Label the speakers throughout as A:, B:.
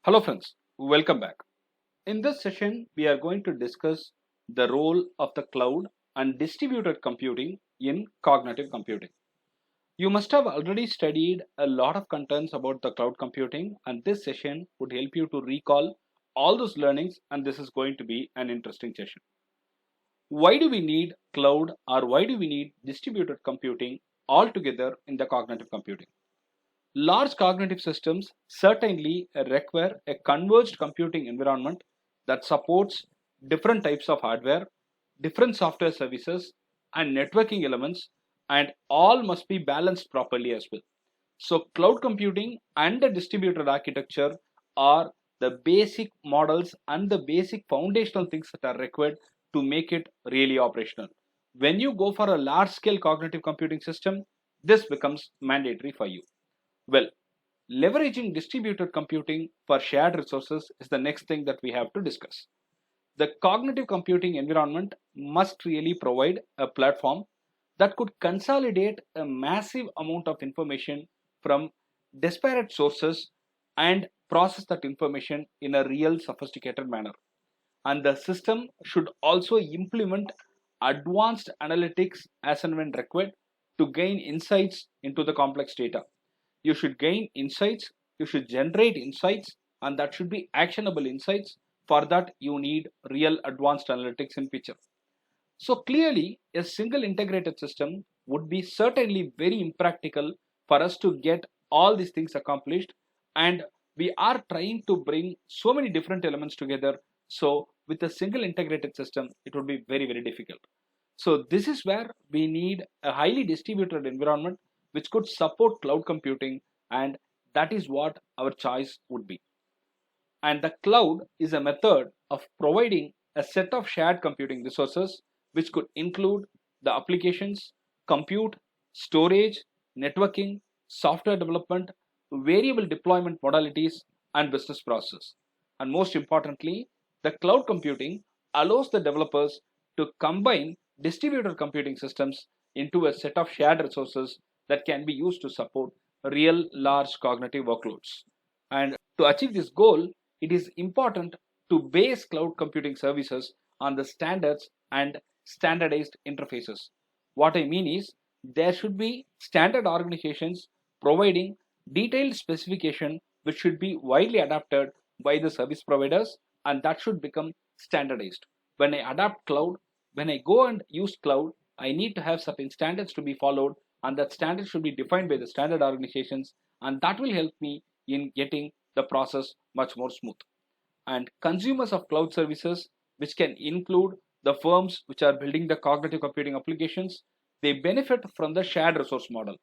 A: Hello friends, welcome back. In this session, we are going to discuss the role of the cloud and distributed computing in cognitive computing. You must have already studied a lot of contents about the cloud computing, and this session would help you to recall all those learnings, and this is going to be an interesting session. Why do we need cloud or why do we need distributed computing altogether in the cognitive computing? Large cognitive systems certainly require a converged computing environment that supports different types of hardware, different software services, and networking elements, and all must be balanced properly as well. So, cloud computing and the distributed architecture are the basic models and the basic foundational things that are required to make it really operational. When you go for a large scale cognitive computing system, this becomes mandatory for you. Well, leveraging distributed computing for shared resources is the next thing that we have to discuss. The cognitive computing environment must really provide a platform that could consolidate a massive amount of information from disparate sources and process that information in a real sophisticated manner. And the system should also implement advanced analytics as and when required to gain insights into the complex data. You should gain insights, you should generate insights, and that should be actionable insights. For that, you need real advanced analytics in picture. So clearly, a single integrated system would be certainly very impractical for us to get all these things accomplished, and we are trying to bring so many different elements together. So with a single integrated system, it would be very, very difficult. So this is where we need a highly distributed environment which could support cloud computing, and that is what our choice would be. And the cloud is a method of providing a set of shared computing resources which could include the applications, compute, storage, networking, software development, variable deployment modalities, and business process. And most importantly, the cloud computing allows the developers to combine distributed computing systems into a set of shared resources that can be used to support real large cognitive workloads. And to achieve this goal, it is important to base cloud computing services on the standards and standardized interfaces. What I mean is, there should be standard organizations providing detailed specification which should be widely adapted by the service providers, and that should become standardized. When I adapt cloud, when I go and use cloud, I need to have certain standards to be followed, and that standard should be defined by the standard organizations, and that will help me in getting the process much more smooth. And consumers of cloud services, which can include the firms which are building the cognitive computing applications, they benefit from the shared resource model.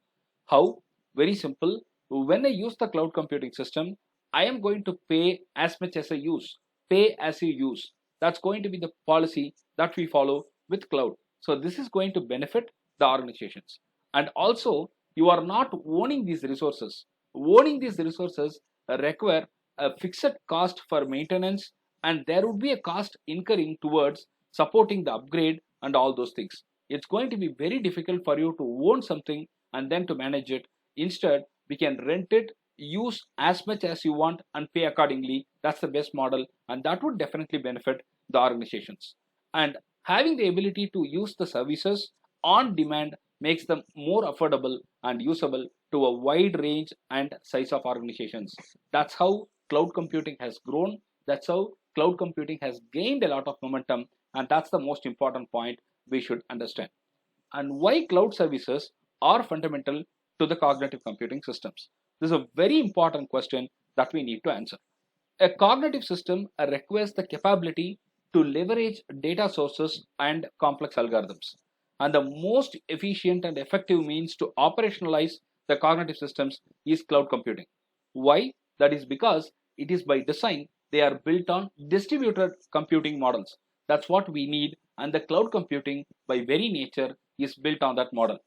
A: How? Very simple. When I use the cloud computing system, I am going to pay as much as I use. Pay as you use. That's going to be the policy that we follow with cloud. So this is going to benefit the organizations. And also, you are not owning these resources. Owning these resources require a fixed cost for maintenance, and there would be a cost incurring towards supporting the upgrade and all those things. It's going to be very difficult for you to own something and then to manage it. Instead, we can rent it, use as much as you want, and pay accordingly. That's the best model, and that would definitely benefit the organizations. And having the ability to use the services on demand makes them more affordable and usable to a wide range and size of organizations. That's how cloud computing has grown. That's how cloud computing has gained a lot of momentum, and that's the most important point we should understand. And why cloud services are fundamental to the cognitive computing systems. This is a very important question that we need to answer. A cognitive system requires the capability to leverage data sources and complex algorithms. And the most efficient and effective means to operationalize the cognitive systems is cloud computing. Why? That is because it is by design they are built on distributed computing models. That's what we need, and the cloud computing by very nature is built on that model.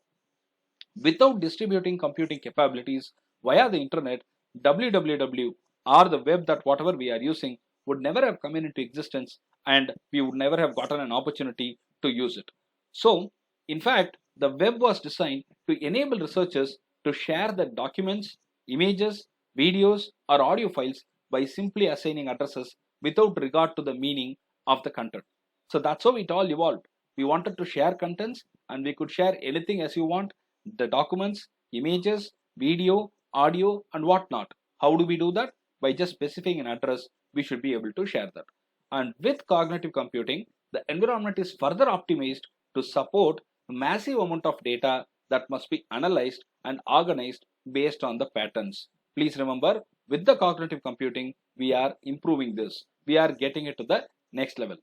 A: Without distributing computing capabilities via the internet, www or the web, that whatever we are using would never have come into existence, and we would never have gotten an opportunity to use it. So, in fact, the web was designed to enable researchers to share their documents, images, videos, or audio files by simply assigning addresses without regard to the meaning of the content. So that's how it all evolved. We wanted to share contents and we could share anything as you want, the documents, images, video, audio and whatnot. How do we do that? By just specifying an address, we should be able to share that. And with cognitive computing, the environment is further optimized to support a massive amount of data that must be analyzed and organized based on the patterns. Please remember, with the cognitive computing, we are improving this. We are getting it to the next level.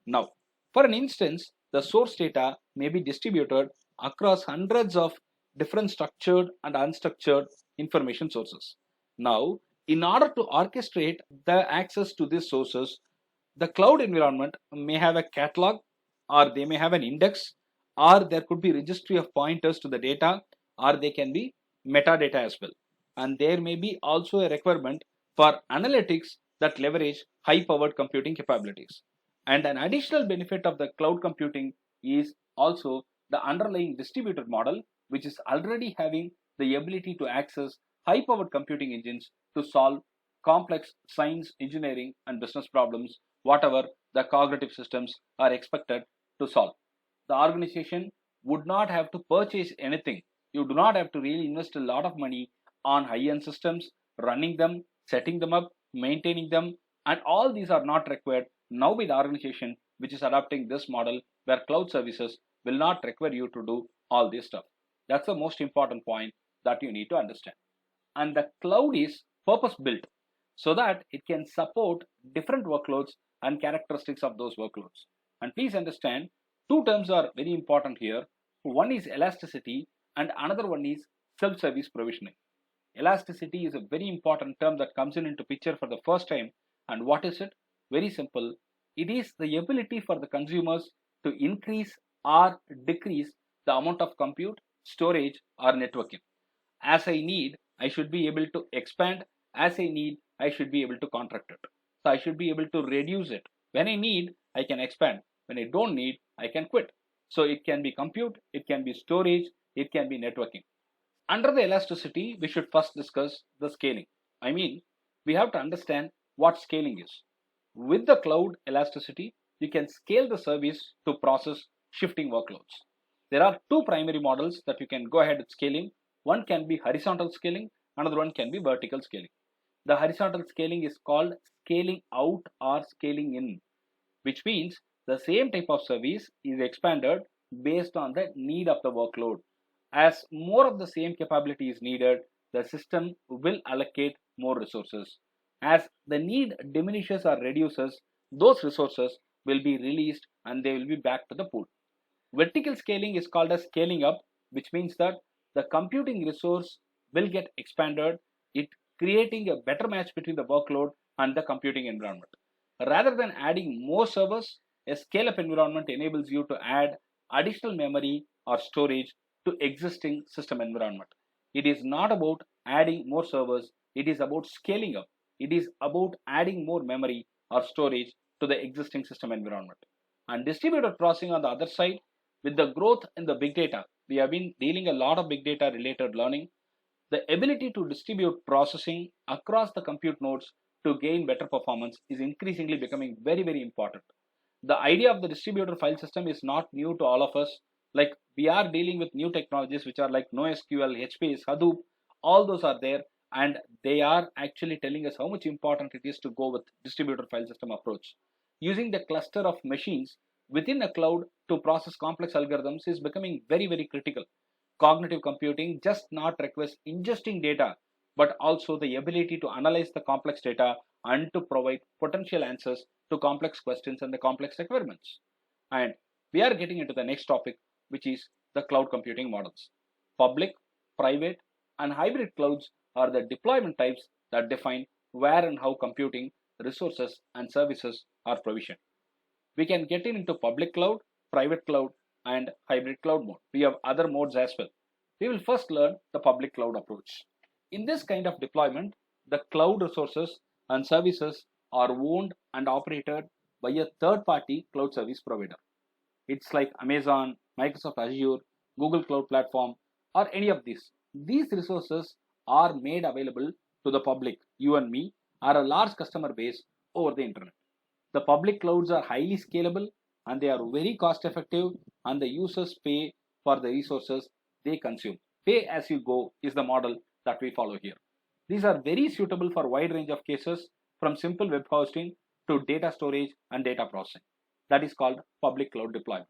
A: Now, for an instance, the source data may be distributed across hundreds of different structured and unstructured information sources. Now, in order to orchestrate the access to these sources, the cloud environment may have a catalog, or they may have an index, or there could be registry of pointers to the data, or they can be metadata as well. And there may be also a requirement for analytics that leverage high powered computing capabilities. And an additional benefit of the cloud computing is also the underlying distributed model, which is already having the ability to access high powered computing engines to solve complex science, engineering, and business problems, whatever the cognitive systems are expected to solve. The organization would not have to purchase anything. You do not have to really invest a lot of money on high-end systems, running them, setting them up, maintaining them, and all these are not required now by the organization which is adopting this model where cloud services will not require you to do all this stuff. That's the most important point that you need to understand. And the cloud is purpose built so that it can support different workloads and characteristics of those workloads. And please understand, two terms are very important here. One is elasticity and another one is self-service provisioning. Elasticity is a very important term that comes into picture for the first time. And what is it? Very simple. It is the ability for the consumers to increase or decrease the amount of compute, storage or networking. As I need, I should be able to expand. As I need, I should be able to contract it. So I should be able to reduce it. When I need, I can expand. When I don't need, I can quit. So it can be compute, it can be storage, it can be networking. Under the elasticity, we should first discuss the scaling. I mean, we have to understand what scaling is. With the cloud elasticity, you can scale the service to process shifting workloads. There are two primary models that you can go ahead with scaling. One can be horizontal scaling, another one can be vertical scaling. The horizontal scaling is called scaling out or scaling in, which means the same type of service is expanded based on the need of the workload. As more of the same capability is needed, the system will allocate more resources. As the need diminishes or reduces, those resources will be released and they will be back to the pool. Vertical scaling is called as scaling up, which means that the computing resource will get expanded, it creating a better match between the workload and the computing environment. Rather than adding more servers, a scale-up environment enables you to add additional memory or storage to existing system environment. It is not about adding more servers, it is about scaling up. It is about adding more memory or storage to the existing system environment. And distributed processing on the other side, with the growth in the big data, we have been dealing a lot of big data related learning. The ability to distribute processing across the compute nodes to gain better performance is increasingly becoming very, very important. The idea of the distributed file system is not new to all of us. Like, we are dealing with new technologies which are like NoSQL, HBase, Hadoop, all those are there, and they are actually telling us how much important it is to go with distributed file system approach. Using the cluster of machines within a cloud to process complex algorithms is becoming very, very critical. Cognitive computing just not requires ingesting data, but also the ability to analyze the complex data and to provide potential answers to complex questions and the complex requirements. And we are getting into the next topic, which is the cloud computing models. Public, private, and hybrid clouds are the deployment types that define where and how computing, resources, and services are provisioned. We can get into public cloud, private cloud, and hybrid cloud mode. We have other modes as well. We will first learn the public cloud approach. In this kind of deployment, the cloud resources and services are owned and operated by a third-party cloud service provider. It's like Amazon, Microsoft Azure, Google Cloud Platform, or any of these. These resources are made available to the public, you and me, or a large customer base over the internet. The public clouds are highly scalable and they are very cost effective, and the users pay for the resources they consume. Pay as you go is the model that we follow here. These are very suitable for a wide range of cases, from simple web hosting to data storage and data processing. That is called public cloud deployment.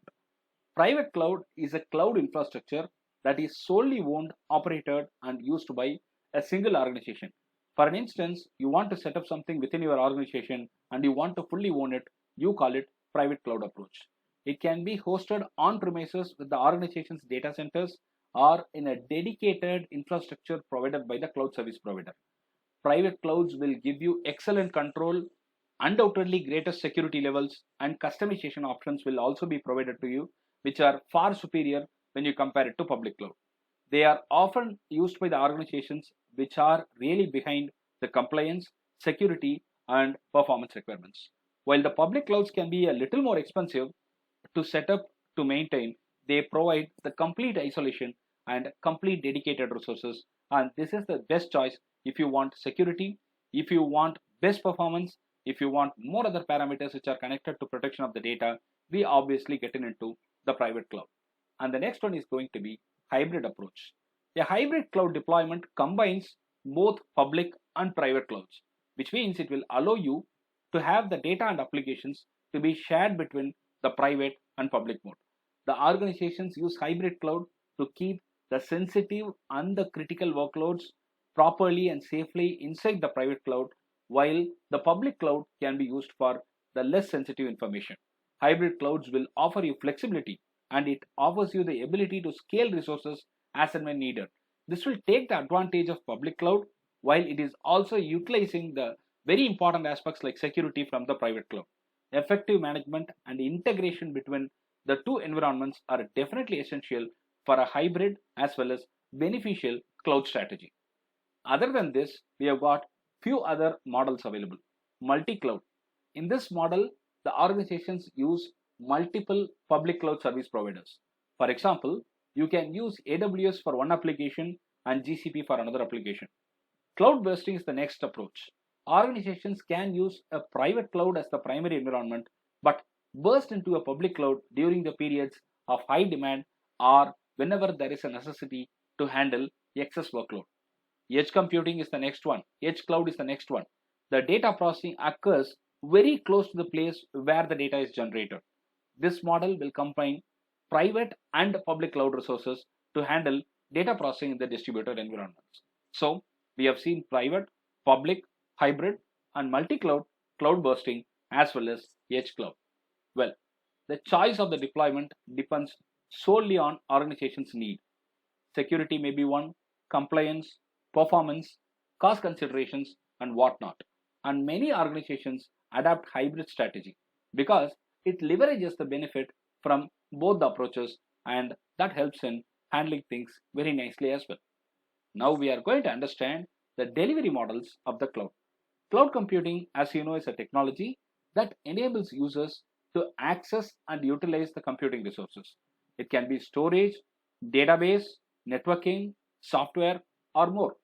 A: Private cloud is a cloud infrastructure that is solely owned, operated, and used by a single organization. For an instance, you want to set up something within your organization and you want to fully own it, you call it private cloud approach. It can be hosted on premises with the organization's data centers or in a dedicated infrastructure provided by the cloud service provider. Private clouds will give you excellent control, undoubtedly greater security levels, and customization options will also be provided to you, which are far superior when you compare it to public cloud. They are often used by the organizations which are really behind the compliance, security, and performance requirements. While the public clouds can be a little more expensive to set up, to maintain, they provide the complete isolation and complete dedicated resources, and this is the best choice if you want security, if you want best performance, if you want more other parameters which are connected to protection of the data. We obviously get into the private cloud. And the next one is going to be hybrid approach. A hybrid cloud deployment combines both public and private clouds, which means it will allow you to have the data and applications to be shared between the private and public mode. The organizations use hybrid cloud to keep the sensitive and the critical workloads properly and safely inside the private cloud, while the public cloud can be used for the less sensitive information. Hybrid clouds will offer you flexibility, and it offers you the ability to scale resources as and when needed. This will take the advantage of public cloud, while it is also utilizing the very important aspects like security from the private cloud. Effective management and integration between the two environments are definitely essential for a hybrid as well as beneficial cloud strategy. Other than this, we have got few other models available. Multi-cloud. In this model, the organizations use multiple public cloud service providers. For example, you can use AWS for one application and GCP for another application. Cloud bursting is the next approach. Organizations can use a private cloud as the primary environment, but burst into a public cloud during the periods of high demand or whenever there is a necessity to handle excess workload. Edge computing is the next one. Edge cloud is the next one. The data processing occurs very close to the place where the data is generated. This model will combine private and public cloud resources to handle data processing in the distributed environments. So we have seen private, public, hybrid, and multi-cloud, cloud bursting, as well as edge cloud. Well, the choice of the deployment depends solely on organization's need. Security may be one, compliance, performance, cost considerations, and whatnot. And many organizations adapt hybrid strategy because it leverages the benefit from both the approaches, and that helps in handling things very nicely as well. Now we are going to understand the delivery models of the cloud. Cloud computing, as you know, is a technology that enables users to access and utilize the computing resources. It can be storage, database, networking, software, or more.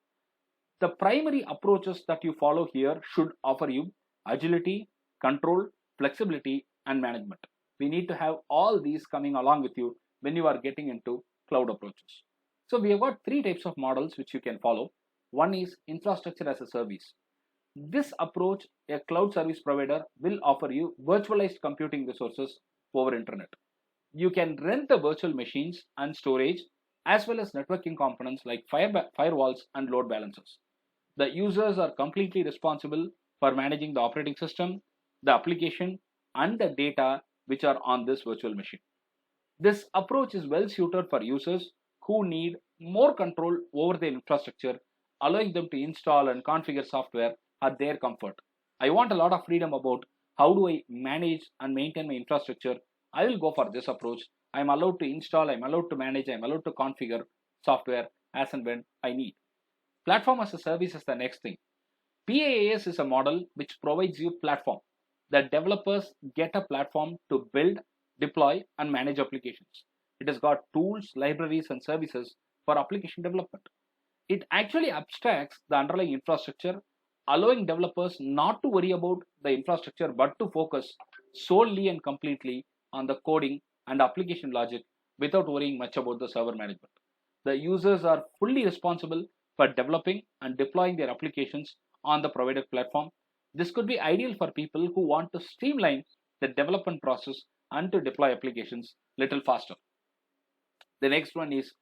A: The primary approaches that you follow here should offer you agility, control, flexibility, and management. We need to have all these coming along with you when you are getting into cloud approaches. So we have got three types of models which you can follow. One is infrastructure as a service. This approach, a cloud service provider will offer you virtualized computing resources over internet. You can rent the virtual machines and storage as well as networking components like firewalls and load balancers. The users are completely responsible for managing the operating system, the application, and the data which are on this virtual machine. This approach is well suited for users who need more control over their infrastructure, allowing them to install and configure software at their comfort. I want a lot of freedom about how do I manage and maintain my infrastructure. I will go for this approach. I'm allowed to install, I'm allowed to manage, I'm allowed to configure software as and when I need. Platform as a service is the next thing. PaaS is a model which provides you platform. The developers get a platform to build, deploy, and manage applications. It has got tools, libraries, and services for application development. It actually abstracts the underlying infrastructure allowing developers not to worry about the infrastructure but to focus solely and completely on the coding and application logic without worrying much about the server management. The users are fully responsible for developing and deploying their applications on the provided platform. This could be ideal for people who want to streamline the development process and to deploy applications little faster. The next one is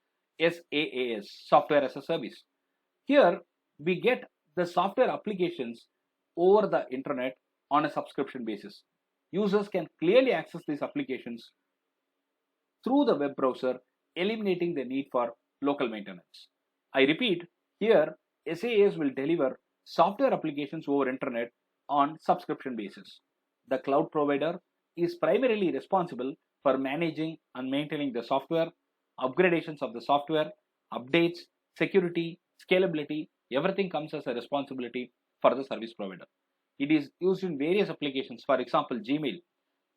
A: SaaS, software as a service. Here we get the software applications over the internet on a subscription basis. Users can clearly access these applications through the web browser, eliminating the need for local maintenance. I repeat, here SaaS will deliver software applications over internet on subscription basis. The cloud provider is primarily responsible for managing and maintaining the software, upgradations of the software, updates, security, scalability, everything comes as a responsibility for the service provider. It is used in various applications, for example, Gmail,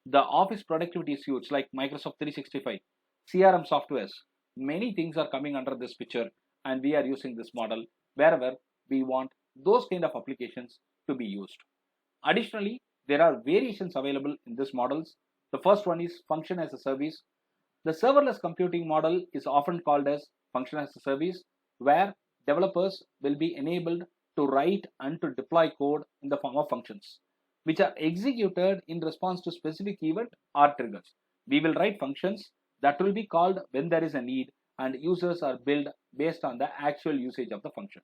A: the office productivity suites like Microsoft 365, CRM softwares. Many things are coming under this picture, and we are using this model wherever we want those kind of applications to be used. Additionally, there are variations available in these models. The first one is function as a service. The serverless computing model is often called as function as a service, where developers will be enabled to write and to deploy code in the form of functions, which are executed in response to specific event or triggers. We will write functions that will be called when there is a need, and users are billed based on the actual usage of the function.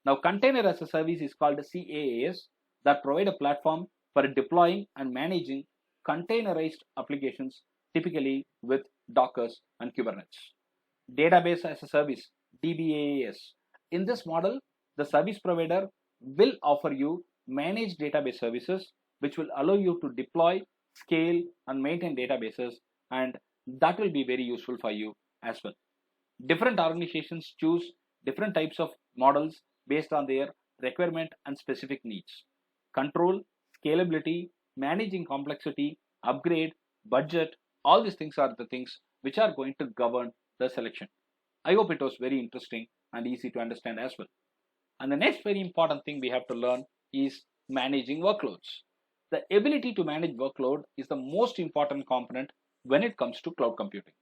A: Now, container as a service is called CaaS, that provide a platform for deploying and managing containerized applications, typically with Docker and Kubernetes. Database as a service, DBaaS. In this model, the service provider will offer you managed database services, which will allow you to deploy, scale, and maintain databases, and that will be very useful for you as well. Different organizations choose different types of models based on their requirement and specific needs. Control, scalability, managing complexity, upgrade, budget, all these things are the things which are going to govern the selection. I hope it was very interesting and easy to understand as well. And the next very important thing we have to learn is managing workloads. The ability to manage workload is the most important component when it comes to cloud computing.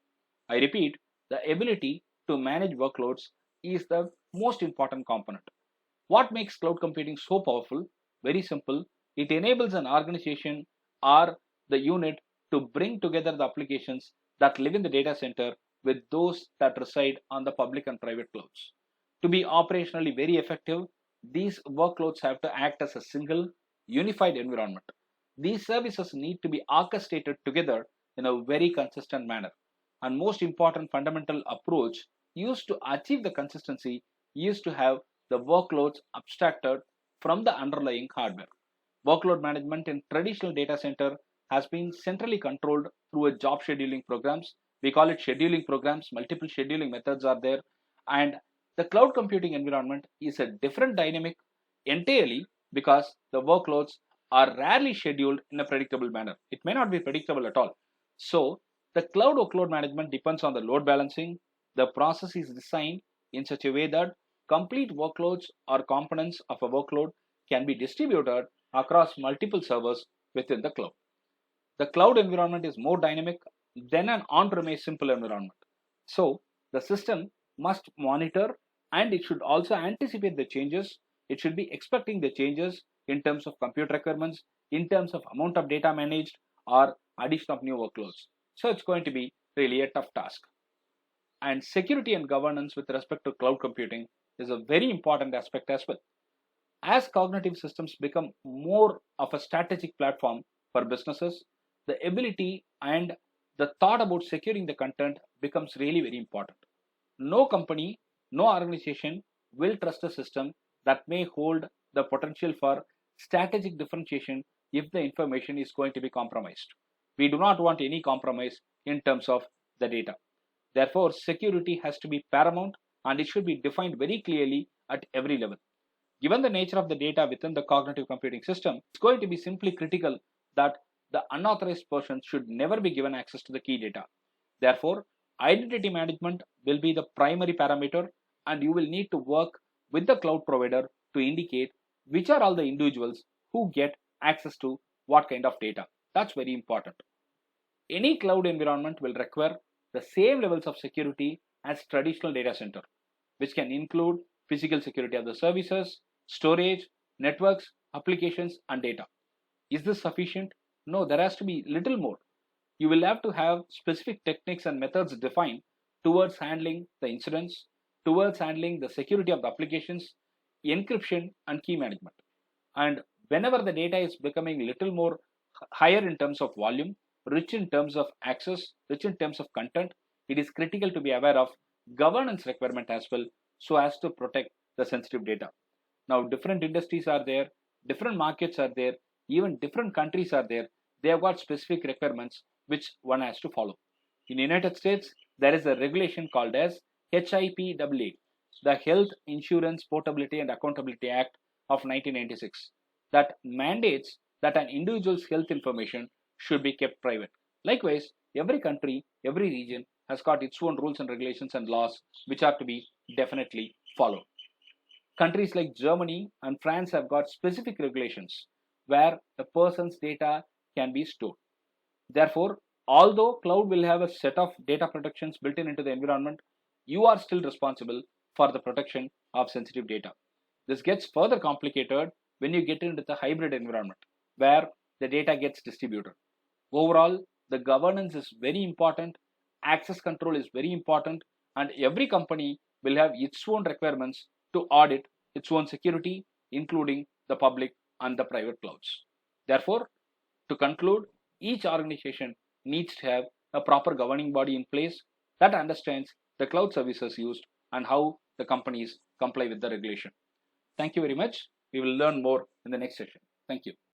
A: I repeat, the ability to manage workloads is the most important component. What makes cloud computing so powerful? Very simple. It enables an organization or the unit to bring together the applications that live in the data center with those that reside on the public and private clouds. To be operationally very effective, these workloads have to act as a single, unified environment. These services need to be orchestrated together in a very consistent manner. And most important fundamental approach used to achieve the consistency is to have the workloads abstracted from the underlying hardware. Workload management in traditional data center has been centrally controlled through a job scheduling programs. We call it scheduling programs. Multiple scheduling methods are there, and the cloud computing environment is a different dynamic entirely because the workloads are rarely scheduled in a predictable manner. It may not be predictable at all. So the cloud workload management depends on the load balancing. The process is designed in such a way that complete workloads or components of a workload can be distributed across multiple servers within the cloud. The cloud environment is more dynamic than an on-premise simple environment. So the system must monitor, and it should also anticipate the changes. It should be expecting the changes in terms of compute requirements, in terms of amount of data managed, or addition of new workloads. So it's going to be really a tough task. And security and governance with respect to cloud computing is a very important aspect as well. As cognitive systems become more of a strategic platform for businesses, the ability and the thought about securing the content becomes really very important. No company, no organization will trust a system that may hold the potential for strategic differentiation if the information is going to be compromised. We do not want any compromise in terms of the data. Therefore, security has to be paramount, and it should be defined very clearly at every level. Given the nature of the data within the cognitive computing system, it's going to be simply critical that the unauthorized person should never be given access to the key data. Therefore, identity management will be the primary parameter, and you will need to work with the cloud provider to indicate which are all the individuals who get access to what kind of data. That's very important. Any cloud environment will require the same levels of security as traditional data center, which can include physical security of the services, storage, networks, applications, and data. Is this sufficient? No, there has to be little more. You will have to have specific techniques and methods defined towards handling the incidents, towards handling the security of the applications, encryption, and key management. And whenever the data is becoming little more higher in terms of volume, rich in terms of access, rich in terms of content, it is critical to be aware of governance requirement as well, so as to protect the sensitive data. Now, different industries are there, different markets are there, even different countries are there. They have got specific requirements which one has to follow. In the United States, there is a regulation called as HIPAA, the Health Insurance Portability and Accountability Act of 1996, that mandates that an individual's health information should be kept private. Likewise, every country, every region has got its own rules and regulations and laws which are to be definitely followed. Countries like Germany and France have got specific regulations where a person's data can be stored. Therefore, although cloud will have a set of data protections built into the environment, you are still responsible for the protection of sensitive data. This gets further complicated when you get into the hybrid environment where the data gets distributed. Overall, the governance is very important, access control is very important, and every company will have its own requirements to audit its own security, including the public and the private clouds. Therefore, to conclude, each organization needs to have a proper governing body in place that understands the cloud services used and how the companies comply with the regulation. Thank you very much. We will learn more in the next session. Thank you.